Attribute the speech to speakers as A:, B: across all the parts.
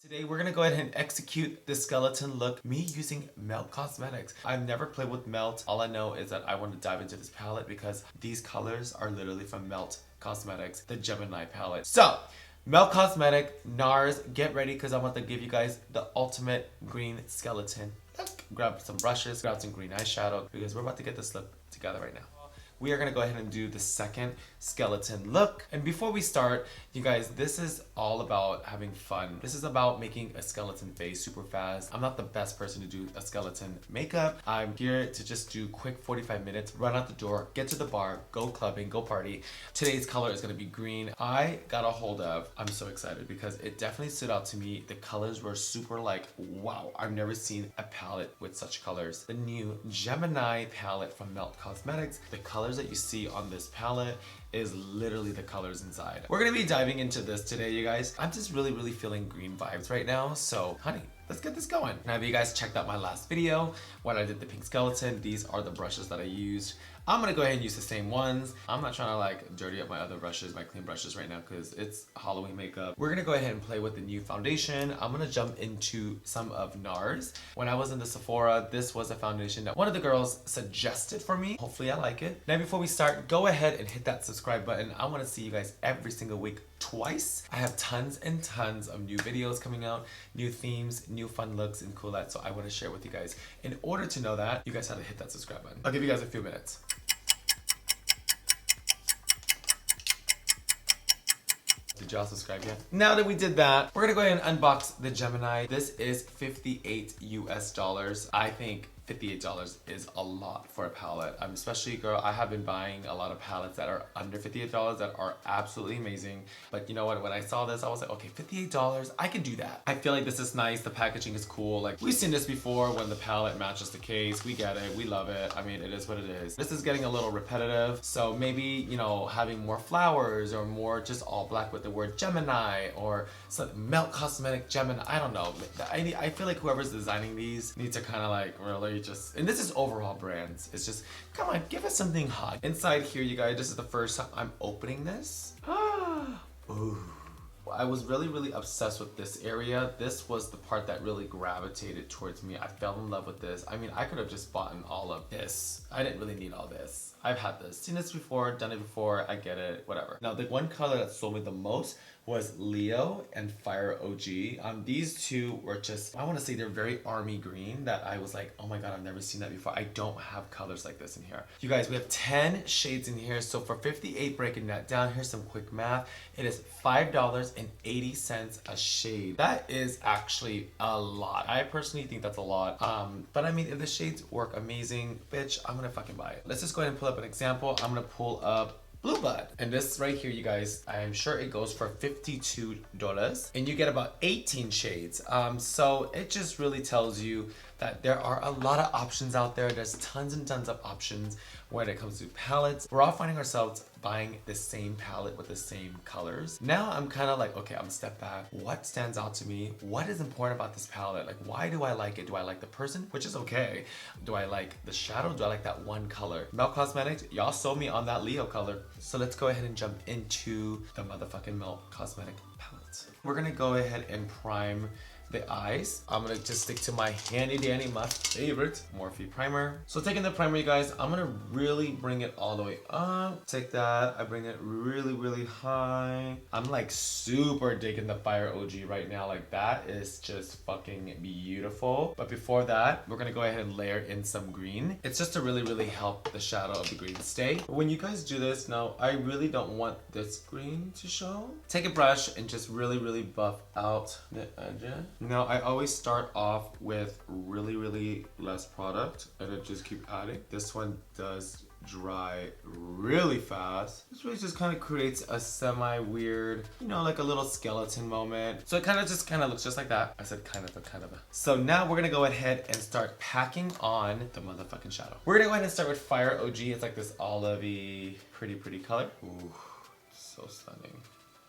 A: Today we're gonna go ahead and execute the skeleton look, me using Melt Cosmetics. I've never played with Melt. All I know is that I want to dive into this palette because these colors are literally from Melt Cosmetics, the Gemini palette. So, Melt Cosmetic, NARS, get ready because I'm about to give you guys the ultimate green skeleton look. Grab some brushes, grab some green eyeshadow because we're about to get this look together right now. We are going to go ahead and do the second skeleton look. And before we start, you guys, this is all about having fun. This is about making a skeleton face super fast. I'm not the best person to do a skeleton makeup. I'm here to just do quick 45 minutes, run out the door, get to the bar, go clubbing, go party. Today's color is going to be green. I got a hold of, I'm so excited because it definitely stood out to me. The colors were super like, wow, I've never seen a palette with such colors. The new Gemini palette from Melt Cosmetics. The colors that you see on this palette is literally the colors inside. We're gonna be diving into this today, you guys. I'm just really feeling green vibes right now, so honey, let's get this going. Now, if you guys checked out my last video when I did the pink skeleton, these are the brushes that I used. I'm gonna go ahead and use the same ones. I'm not trying to like dirty up my other brushes, my clean brushes right now because it's Halloween makeup. We're gonna go ahead and play with the new foundation. I'm gonna jump into some of NARS. When I was in the Sephora, this was a foundation that one of the girls suggested for me. Hopefully I like it. Now before we start, go ahead and hit that subscribe button. I wanna see you guys every single week twice. I have tons and tons of new videos coming out, new themes, new fun looks and cool-ettes, so I want to share with you guys. In order to know that, you guys have to hit that subscribe button. I'll give you guys a few minutes. Did y'all subscribe yet? Now that we did that, we're gonna go ahead and unbox the Gemini. This is $58 US. I think $58 is a lot for a palette. Especially, girl, I have been buying a lot of palettes that are under $58 that are absolutely amazing. But you know what? When I saw this, I was like, okay, $58, I can do that. I feel like this is nice. The packaging is cool. Like, we've seen this before when the palette matches the case. We get it. We love it. I mean, it is what it is. This is getting a little repetitive. So maybe, you know, having more flowers or more just all black with the word Gemini or some Melt Cosmetic Gemini. I don't know. I feel like whoever's designing these needs to kind of like really just, and this is overall brands. It's just, come on, give us something hot. Inside here, you guys, this is the first time I'm opening this. Ooh. I was really obsessed with this area. This was the part that really gravitated towards me. I fell in love with this. I mean, I could have just bought all of this. I didn't really need all this. I've had this, seen this before, done it before, I get it, whatever. Now, the one color that sold me the most was Leo and Fire OG. These two were just, I want to say they're very army green that I was like, oh my god, I've never seen that before. I don't have colors like this in here. You guys, we have 10 shades in here. So for 58, breaking that down, here's some quick math. It is $5.80 a shade. That is actually a lot. I personally think that's a lot. But I mean, if the shades work amazing, bitch, I'm gonna fucking buy it. Let's just go ahead and pull up an example. I'm gonna pull up Blue Blood. And this right here, you guys, I'm sure it goes for $52 and you get about 18 shades. So it just really tells you that there are a lot of options out there. There's tons and tons of options when it comes to palettes. We're all finding ourselves buying the same palette with the same colors. Now I'm kind of like, okay, I'm gonna step back. What stands out to me? What is important about this palette? Like, why do I like it? Do I like the person? Which is okay. Do I like the shadow? Do I like that one color? Melt Cosmetics, y'all sold me on that Leo color. So let's go ahead and jump into the motherfucking Melt Cosmetic palette. We're gonna go ahead and prime the eyes. I'm gonna just stick to my handy dandy, my favorite Morphe primer. So taking the primer, you guys, I'm gonna really bring it all the way up. Take that, I bring it really high. I'm like super digging the Fire OG right now. Like, that is just fucking beautiful. But before that, we're gonna go ahead and layer in some green. It's just to really help the shadow of the green stay. When you guys do this, now I really don't want this green to show. Take a brush and just really buff out the edges. Now, I always start off with really less product and then just keep adding. This one does dry really fast. This really just kind of creates a semi-weird, you know, like a little skeleton moment. So it kind of looks just like that. I said kind of. So now we're gonna go ahead and start packing on the motherfucking shadow. We're gonna go ahead and start with Fire OG. It's like this olivey, pretty color. Ooh, so stunning.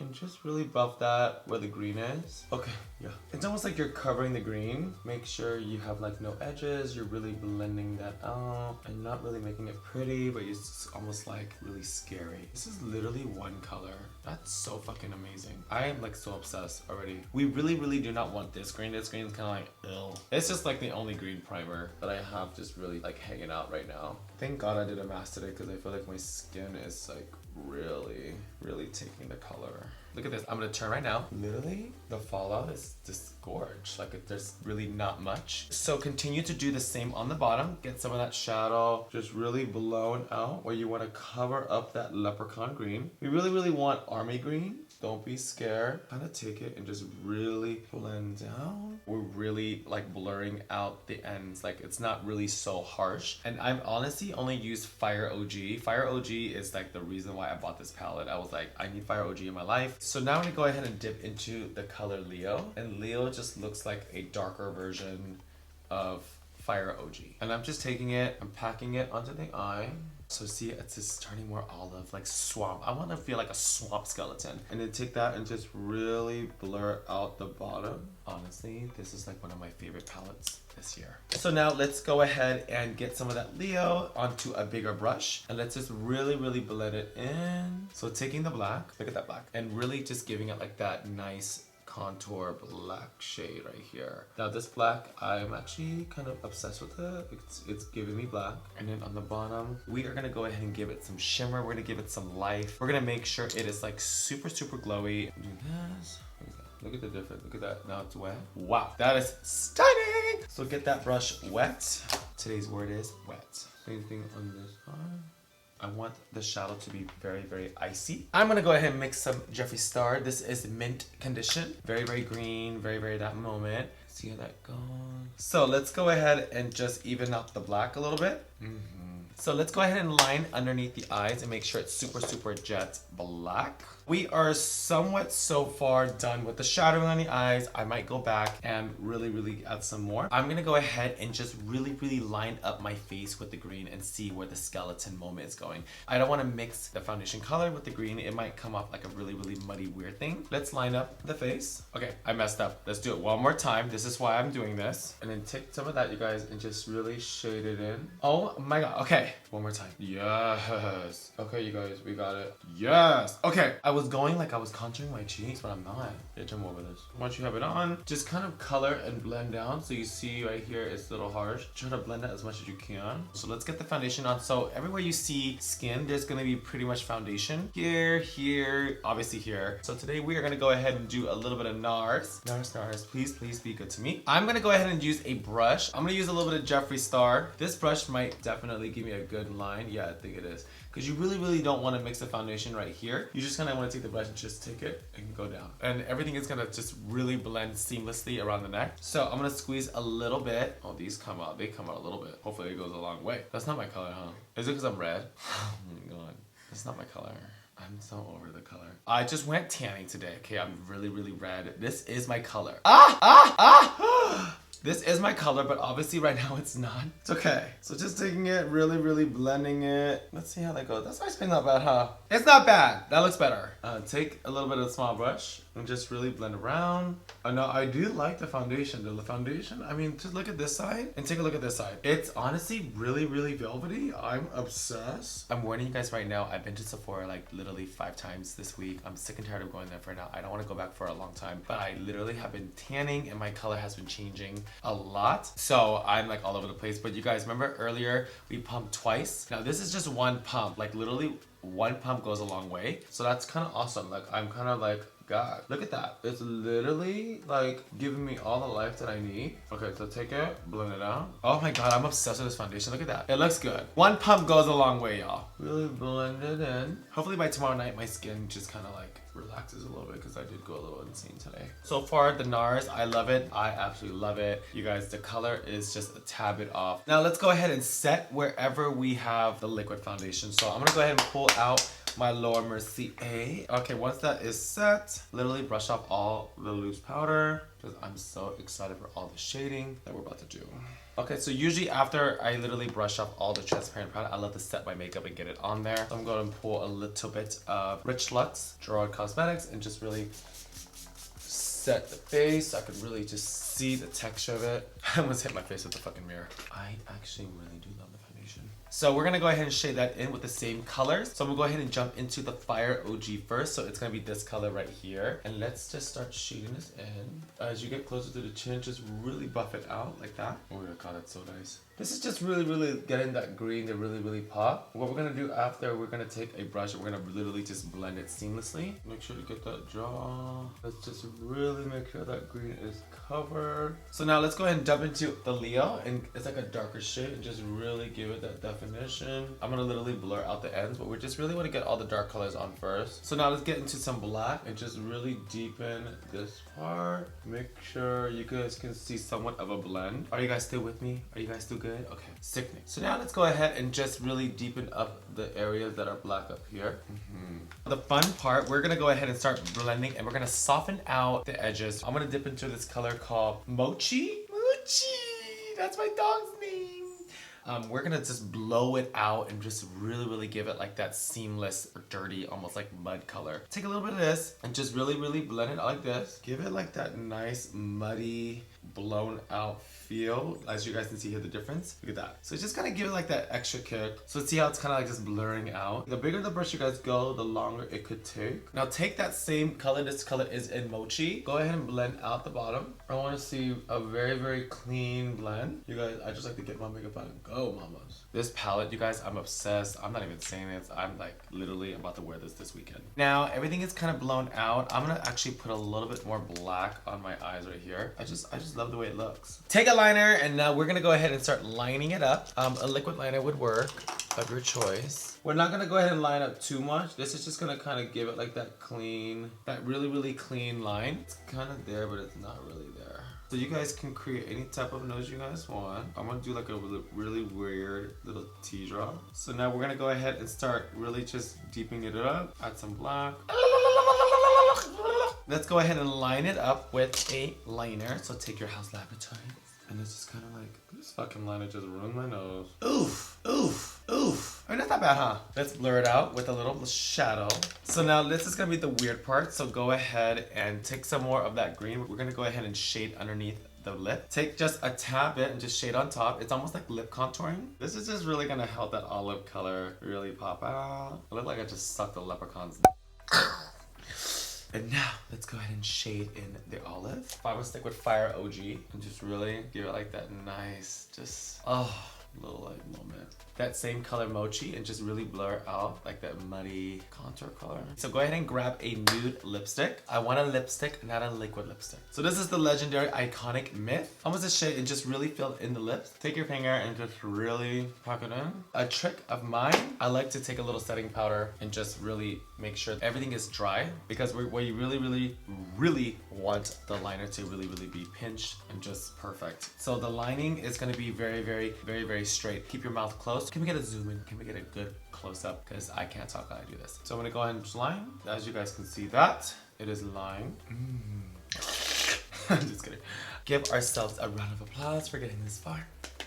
A: And just really buff that where the green is. Okay, yeah. And It's almost like you're covering the green. Make sure you have like no edges. You're really blending that out and not really making it pretty, but it's almost like really scary. This is literally one color. That's so fucking amazing. I am like so obsessed already. We really do not want this green. This green is kind of like ill. It's just like the only green primer that I have just really like hanging out right now. Thank God I did a mask today because I feel like my skin is like really taking the color. Look at this. I'm gonna turn right now. Literally, the fallout is just gorge. Like there's really not much. So continue to do the same on the bottom. Get some of that shadow just really blown out where you want to cover up that leprechaun green. We really want army green. Don't be scared. Kind of take it and just really blend down. We're really like blurring out the ends. Like it's not really so harsh. And I've honestly only used Fire OG. Fire OG is like the reason why I bought this palette. I was like, I need Fire OG in my life. So now I'm gonna go ahead and dip into the color Leo. And Leo just looks like a darker version of Fire OG. And I'm just taking it, I'm packing it onto the eye. So see, it's just turning more olive, like swamp. I want to feel like a swamp skeleton. And then take that and just really blur out the bottom. Honestly, this is like one of my favorite palettes this year. So now let's go ahead and get some of that Leo onto a bigger brush. And let's just really blend it in. So taking the black, look at that black, and really just giving it like that nice contour black shade right here. Now this black, I'm actually kind of obsessed with it. It's giving me black. And then on the bottom, we are gonna go ahead and give it some shimmer. We're gonna give it some life. We're gonna make sure it is like super glowy. Do this. Look at the difference. Look at that. Now it's wet. Wow, that is stunning. So get that brush wet. Today's word is wet. Same thing on this side. I want the shadow to be very icy. I'm gonna go ahead and mix some Jeffree Star. This is mint condition. Very green, very that moment. See how that goes. So let's go ahead and just even out the black a little bit. So let's go ahead and line underneath the eyes and make sure it's super jet black. We are somewhat so far done with the shadowing on the eyes. I might go back and really add some more. I'm gonna go ahead and just really line up my face with the green and see where the skeleton moment is going. I don't want to mix the foundation color with the green. It might come off like a really muddy weird thing. Let's line up the face. Okay, I messed up. Let's do it one more time. This is why I'm doing this. And then take some of that, you guys, and just really shade it in. Oh my god. Okay, one more time. Yes. Okay, you guys, we got it. Yes. Okay, I was going like I was contouring my cheeks, but I'm not. Bitch, I'm over this. Once you have it on, just kind of color and blend down. So you see right here, it's a little harsh. Try to blend it as much as you can. So let's get the foundation on. So everywhere you see skin, there's gonna be pretty much foundation. Here, obviously here. So today we are gonna go ahead and do a little bit of NARS. NARS, please be good to me. I'm gonna go ahead and use a brush. I'm gonna use a little bit of Jeffree Star. This brush might definitely give me a good line. Yeah, I think it is. Because you really don't want to mix the foundation right here. You just kind of want to take the brush and just take it and go down. And everything is going to just really blend seamlessly around the neck. So I'm going to squeeze a little bit. Oh, these come out. They come out a little bit. Hopefully it goes a long way. That's not my color, huh? Is it because I'm red? Oh my god. That's not my color. I'm so over the color. I just went tanning today. Okay, I'm really red. This is my color. This is my color, but obviously right now it's not. It's okay. So just taking it, really blending it. Let's see how that goes. That's actually not bad, huh? It's not bad. That looks better. Take a little bit of the small brush and just really blend around. No, I do like the foundation. The foundation, I mean, just look at this side and take a look at this side. It's honestly really velvety. I'm obsessed. I'm warning you guys right now, I've been to Sephora like literally 5 times this week. I'm sick and tired of going there for now. I don't want to go back for a long time, but I literally have been tanning and my color has been changing a lot. So I'm like all over the place. But you guys remember earlier we pumped twice? Now this is just one pump. Like literally one pump goes a long way. So that's kind of awesome. Like I'm kind of like, God, look at that. It's literally like giving me all the life that I need. Okay, so take it, blend it out. Oh my god, I'm obsessed with this foundation. Look at that. It looks good. One pump goes a long way, y'all. Really blend it in. Hopefully by tomorrow night, my skin just kind of like relaxes a little bit because I did go a little insane today. So far, the NARS, I love it. I absolutely love it. You guys, the color is just a tad bit off. Now let's go ahead and set wherever we have the liquid foundation. So I'm gonna go ahead and pull out my Laura Mercier. Okay, once that is set, literally brush off all the loose powder because I'm so excited for all the shading that we're about to do. Okay, so usually after I literally brush off all the transparent powder, I love to set my makeup and get it on there. So I'm going to pull a little bit of Rich Luxe Gerard Cosmetics and just really set the face so I could really just see the texture of it. I almost hit my face with the fucking mirror. I actually really do love the foundation. So we're gonna go ahead and shade that in with the same colors. So I'm gonna go ahead and jump into the Fire OG first. So it's gonna be this color right here. And let's just start shading this in. As you get closer to the chin, just really buff it out like that. Oh my god, that's so nice. This is just really getting that green to really pop. What we're gonna do after, we're gonna take a brush and we're gonna literally just blend it seamlessly. Make sure to get that draw. Let's just really make sure that green is covered. So now let's go ahead and jump into the Leo, and it's like a darker shade, and just really give it that definition. I'm gonna literally blur out the ends, but we just really wanna get all the dark colors on first. So now let's get into some black and just really deepen this part. Make sure you guys can see somewhat of a blend. Are you guys still with me? Are you guys still good? Okay, sickening. So now let's go ahead and just really deepen up the areas that are black up here. The fun part, we're gonna go ahead and start blending, and we're gonna soften out the edges. I'm gonna dip into this color called Mochi. That's my dog's name. We're gonna just blow it out and just really give it like that seamless or dirty, almost like mud color. Take a little bit of this and just really blend it out like this. Give it like that nice muddy, blown out feel. As you guys can see here, the difference. Look at that. So just kind of give it like that extra kick. So see how it's kind of like just blurring out. The bigger the brush you guys go, the longer it could take. Now take that same color, this color is in Mochi. Go ahead and blend out the bottom. I want to see a very clean blend. You guys, I just like to get my makeup on and go, mamas. This palette, you guys, I'm obsessed. I'm not even saying this. I'm like literally about to wear this weekend. Now everything is kind of blown out. I'm gonna actually put a little bit more black on my eyes right here. I just love the way it looks. Take a liner, and now we're gonna go ahead and start lining it up. A liquid liner would work of your choice. We're not gonna go ahead and line up too much. This is just gonna kind of give it like that clean, that really clean line. It's kind of there, but it's not really there. So you guys can create any type of nose you guys want. I'm gonna do like a really weird little T-drop. So now we're gonna go ahead and start really just deepening it up. Add some black. Let's go ahead and line it up with a liner. So take your HAUS Laboratories. And it's just kind of like, this fucking liner just ruined my nose. Oof. I mean, that's not bad, huh? Let's blur it out with a little shadow. So now this is gonna be the weird part. So go ahead and take some more of that green. We're gonna go ahead and shade underneath the lip. Take just a tad bit and just shade on top. It's almost like lip contouring. This is just really gonna help that olive color really pop out. I look like I just sucked a leprechaun's And now, let's go ahead and shade in the olive. I'm gonna stick with Fire OG and just really give it like that nice, just, little like moment. That same color Mochi and just really blur out like that muddy contour color. So go ahead and grab a nude lipstick. I want a lipstick, not a liquid lipstick. So this is the legendary iconic Myth. I'm gonna shade and just really fill in the lips. Take your finger and just really pack it in. A trick of mine, I like to take a little setting powder and just really make sure everything is dry, because where you really want the liner to really be pinched and just perfect. So the lining is gonna be very straight. Keep your mouth closed. Can we get a zoom in? Can we get a good close up? Because I can't talk while I do this. So I'm gonna go ahead and just line. As you guys can see that, it is lined. I'm just kidding. Give ourselves a round of applause for getting this far.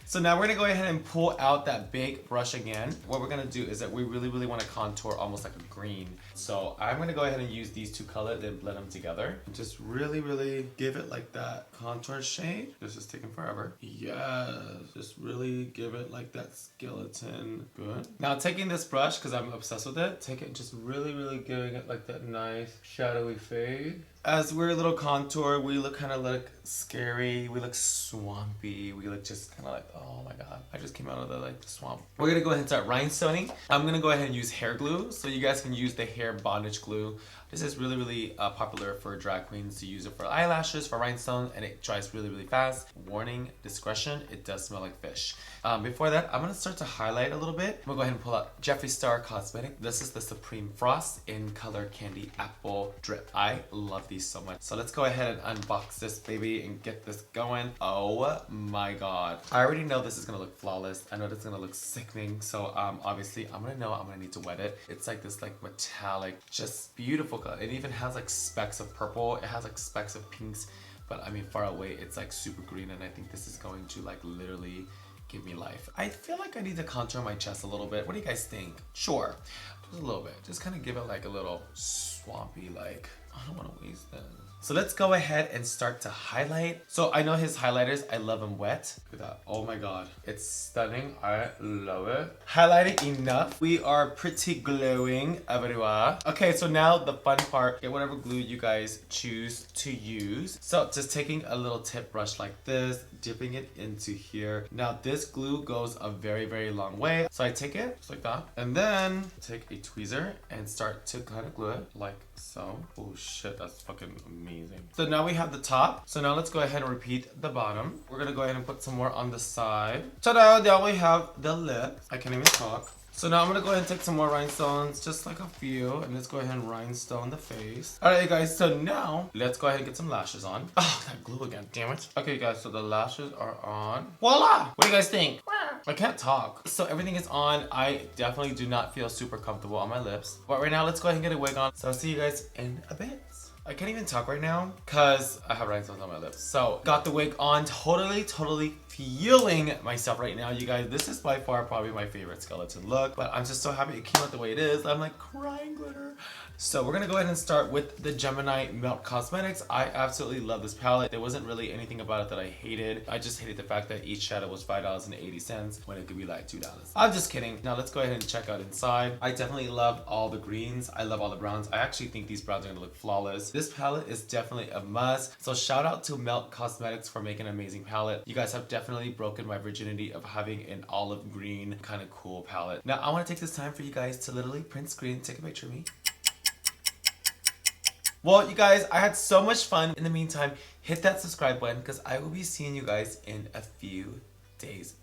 A: So now we're gonna go ahead and pull out that big brush again. What we're gonna do is that we really wanna contour almost like a green. So I'm gonna go ahead and use these two colors, then blend them together. And just really give it like that contour shade. This is taking forever. Yes, just really give it like that skeleton. Good. Now taking this brush, because I'm obsessed with it, take it and just really giving it like that nice shadowy fade. As we're a little contour, we look kind of like scary, we look swampy, we look just kind of like, oh my god, I just came out of the swamp. We're gonna go ahead and start rhinestoning. I'm gonna go ahead and use hair glue, so you guys can use the hair bondage glue. This is really popular for drag queens to use it for eyelashes, for rhinestones, and it dries really fast. Warning, discretion, it does smell like fish. Before that, I'm gonna start to highlight a little bit. I'm gonna go ahead and pull out Jeffree Star Cosmetics. This is the Supreme Frost in color Candy Apple Drip. I love these so much. So let's go ahead and unbox this baby and get this going. Oh my god. I already know this is gonna look flawless. I know this is gonna look sickening. So obviously I'm gonna need to wet it. It's like this like metallic, just beautiful color. It even has like specks of purple. It has like specks of pinks. But I mean, far away, it's like super green, and I think this is going to like literally give me life. I feel like I need to contour my chest a little bit. What do you guys think? Sure, just a little bit. Just kind of give it like a little swampy, like, I don't want to waste this. So let's go ahead and start to highlight. So I know his highlighters, I love them wet. Look at that. Oh my god. It's stunning. I love it. Highlighted enough. We are pretty glowing everywhere. Okay, so now the fun part. Get whatever glue you guys choose to use. So just taking a little tip brush like this, dipping it into here. Now this glue goes a very, very long way. So I take it just like that. And then take a tweezer and start to kind of glue it like so. Oh shit, that's fucking amazing. So now we have the top. So now let's go ahead and repeat the bottom. We're gonna go ahead and put some more on the side. Ta-da! Now we have the lip. I can't even talk. So now I'm gonna go ahead and take some more rhinestones, just like a few, and let's go ahead and rhinestone the face. Alright you guys, so now let's go ahead and get some lashes on. Oh, that glue again, damn it. Okay you guys, so the lashes are on. Voila! What do you guys think? I can't talk. So everything is on. I definitely do not feel super comfortable on my lips. But right now, let's go ahead and get a wig on. So I'll see you guys in a bit. I can't even talk right now because I have rhinestones on my lips. So got the wig on, totally feeling myself right now. You guys, this is by far probably my favorite skeleton look, but I'm just so happy it came out the way it is. I'm like crying glitter. So we're gonna go ahead and start with the Gemini Melt Cosmetics. I absolutely love this palette. There wasn't really anything about it that I hated. I just hated the fact that each shadow was $5.80 when it could be like $2. I'm just kidding. Now let's go ahead and check out inside. I definitely love all the greens. I love all the browns. I actually think these browns are gonna look flawless. This palette is definitely a must. So shout out to Melt Cosmetics for making an amazing palette. You guys have definitely broken my virginity of having an olive green kind of cool palette. Now I wanna take this time for you guys to literally print screen, take a picture of me. Well, you guys, I had so much fun. In the meantime, hit that subscribe button because I will be seeing you guys in a few days.